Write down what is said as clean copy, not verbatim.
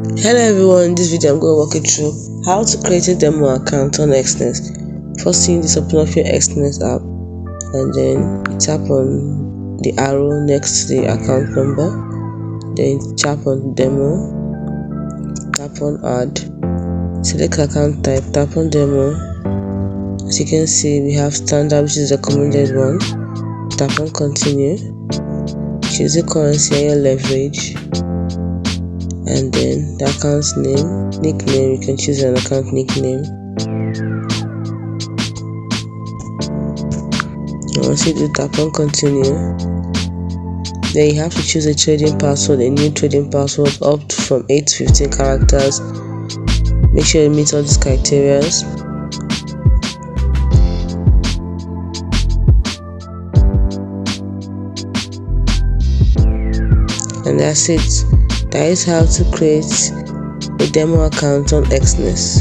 Hello everyone, in this video I'm going to walk you through how to create a demo account on Exness. First thing, just open up your Exness app and then you tap on the arrow next to the account number, then tap on demo, tap on add, select account type, tap on demo. As you can see, we have standard, which is the recommended one. Tap on continue, choose the currency and your leverage, and then the account's nickname. You can choose an account nickname. Once you do, tap on continue. Then you have to choose a trading password, a new trading password up from 8 to 15 characters. Make sure you meet all these criteria. And that's it. That is how to create a demo account on Exness.